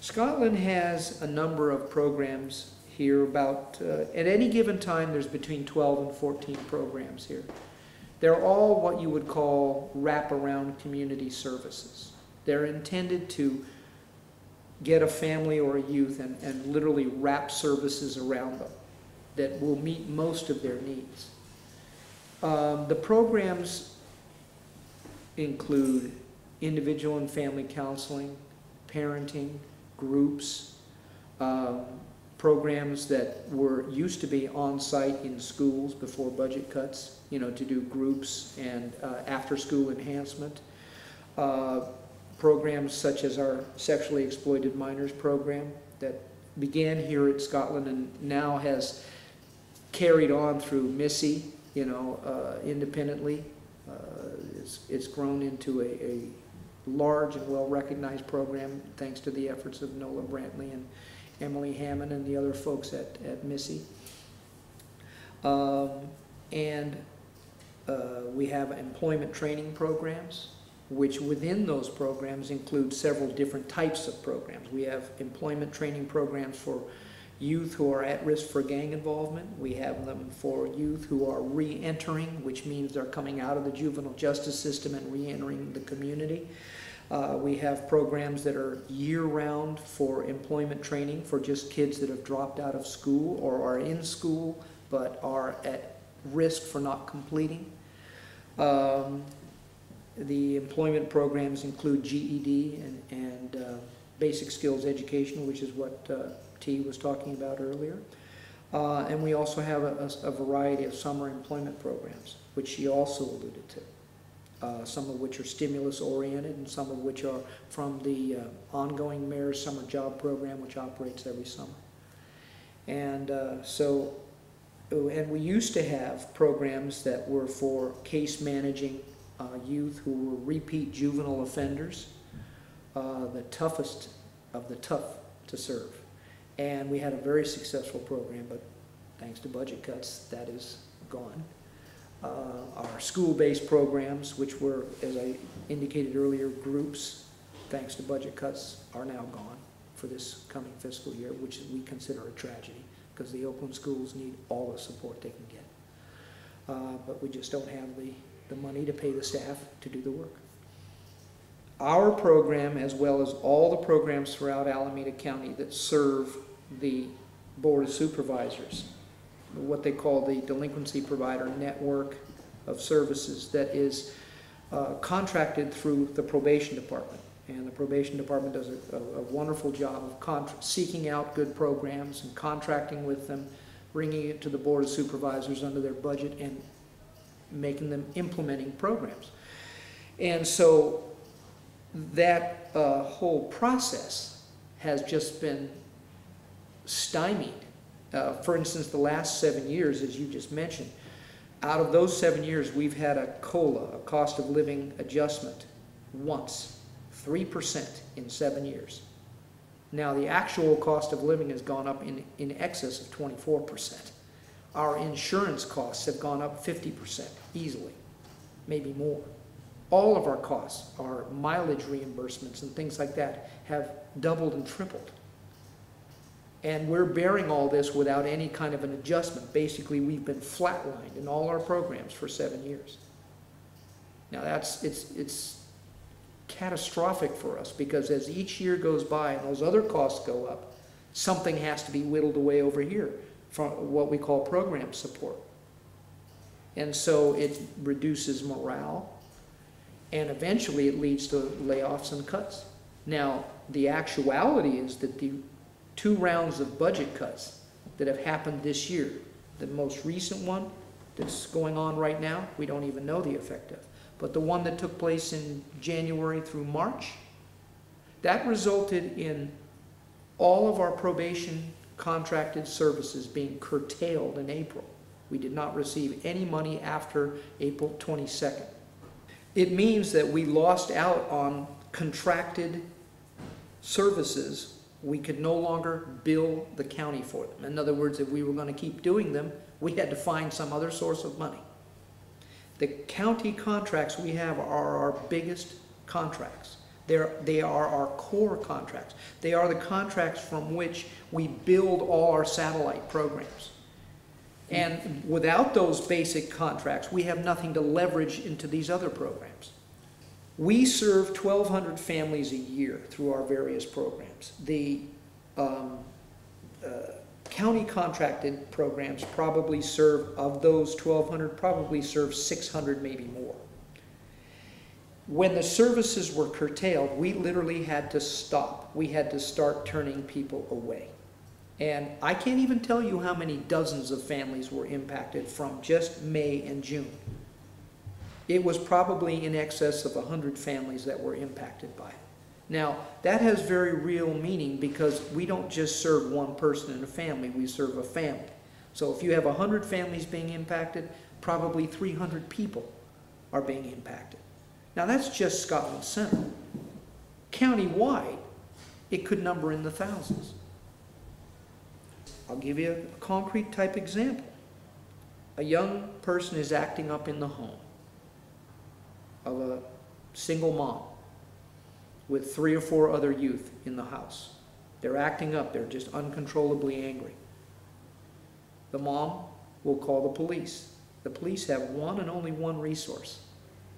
Scotland has a number of programs here. About at any given time there's between 12 and 14 programs here. They're all what you would call wraparound community services. They're intended to get a family or a youth and literally wrap services around them that will meet most of their needs. The programs include individual and family counseling, parenting, groups, programs that used to be on-site in schools before budget cuts, to do groups and after-school enhancement. Programs such as our sexually exploited minors program that began here at Scotland and now has carried on through Missy, independently. It's grown into a large and well-recognized program thanks to the efforts of Nola Brantley and Emily Hammond and the other folks at Missy. We have employment training programs, which within those programs include several different types of programs. We have employment training programs for youth who are at risk for gang involvement. We have them for youth who are re-entering, which means they're coming out of the juvenile justice system and re-entering the community. We have programs that are year-round for employment training for just kids that have dropped out of school or are in school but are at risk for not completing. The employment programs include GED and basic skills education, which is what T was talking about earlier. And we also have a variety of summer employment programs, which she also alluded to. Some of which are stimulus-oriented and some of which are from the ongoing Mayor's Summer Job Program, which operates every summer. And and we used to have programs that were for case managing youth who were repeat juvenile offenders, the toughest of the tough to serve. And we had a very successful program, but thanks to budget cuts, that is gone. Our school-based programs, which were, as I indicated earlier, groups, thanks to budget cuts, are now gone for this coming fiscal year, which we consider a tragedy because the Oakland schools need all the support they can get. But we just don't have the money to pay the staff to do the work. Our program, as well as all the programs throughout Alameda County that serve the Board of Supervisors, what they call the Delinquency Provider Network of Services that is contracted through the Probation Department. And the Probation Department does a wonderful job of seeking out good programs and contracting with them, bringing it to the Board of Supervisors under their budget and making them implementing programs. And so that whole process has just been stymied. For instance, the last 7 years, as you just mentioned, out of those 7 years, we've had a COLA, a cost of living adjustment, once, 3% in 7 years. Now, the actual cost of living has gone up in excess of 24%. Our insurance costs have gone up 50% easily, maybe more. All of our costs, our mileage reimbursements and things like that, have doubled and tripled. And we're bearing all this without any kind of an adjustment. Basically, we've been flatlined in all our programs for 7 years. Now, it's catastrophic for us because as each year goes by and those other costs go up, something has to be whittled away over here from what we call program support. And so it reduces morale, and eventually it leads to layoffs and cuts. Now, the actuality is that the 2 rounds of budget cuts that have happened this year, the most recent one that's going on right now, we don't even know the effect of. But the one that took place in January through March, that resulted in all of our probation contracted services being curtailed in April. We did not receive any money after April 22nd. It means that we lost out on contracted services. We could no longer bill the county for them. In other words, if we were going to keep doing them, we had to find some other source of money. The county contracts we have are our biggest contracts. They are our core contracts. They are the contracts from which we build all our satellite programs. And without those basic contracts, we have nothing to leverage into these other programs. We serve 1,200 families a year through our various programs. The county contracted programs probably serve, of those 1,200, probably serve 600, maybe more. When the services were curtailed, we literally had to stop. We had to start turning people away. And I can't even tell you how many dozens of families were impacted from just May and June. It was probably in excess of 100 families that were impacted by it. Now, that has very real meaning because we don't just serve one person in a family, we serve a family. So if you have 100 families being impacted, probably 300 people are being impacted. Now that's just Scotland Center. Countywide, it could number in the thousands. I'll give you a concrete type example. A young person is acting up in the home of a single mom with 3 or 4 other youth in the house. They're acting up, they're just uncontrollably angry. The mom will call the police. The police have one and only one resource,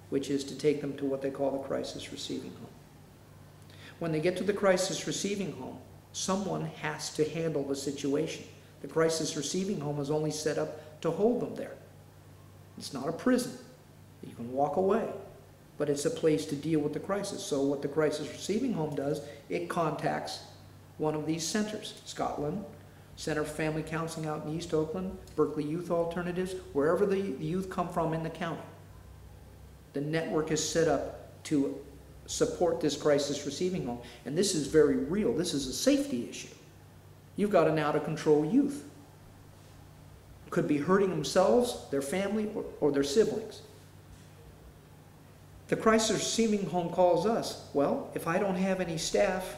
which is to take them to what they call the crisis receiving home. When they get to the crisis receiving home, someone has to handle the situation. The crisis receiving home is only set up to hold them there. It's not a prison. You can walk away, but it's a place to deal with the crisis. So what the crisis receiving home does, it contacts one of these centers, Scotlan, Center for Family Counseling out in East Oakland, Berkeley Youth Alternatives, wherever the youth come from in the county. The network is set up to support this crisis receiving home. And this is very real. This is a safety issue. You've got an out-of-control youth. Could be hurting themselves, their family, or their siblings. The crisis receiving home calls us. Well, if I don't have any staff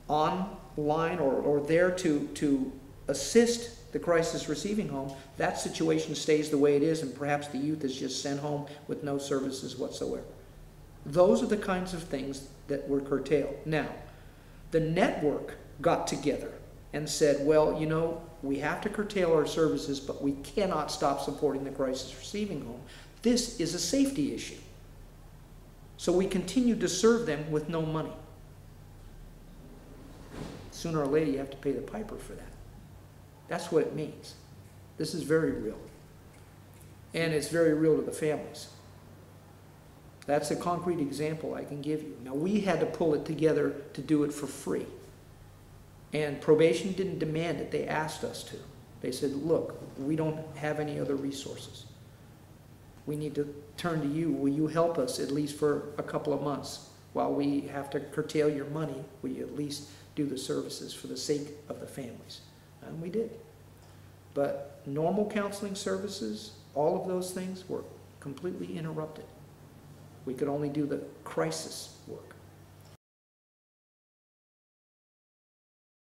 online or there to assist the crisis receiving home, that situation stays the way it is, and perhaps the youth is just sent home with no services whatsoever. Those are the kinds of things that were curtailed. Now, the network got together and said, well, you know, we have to curtail our services, but we cannot stop supporting the crisis receiving home. This is a safety issue. So we continued to serve them with no money. Sooner or later, you have to pay the piper for that. That's what it means. This is very real. And it's very real to the families. That's a concrete example I can give you. Now, we had to pull it together to do it for free. And probation didn't demand it. They asked us to. They said, look, we don't have any other resources. We need to turn to you. Will you help us at least for a couple of months while we have to curtail your money? Will you at least do the services for the sake of the families? And we did. But normal counseling services, all of those things were completely interrupted. We could only do the crisis work.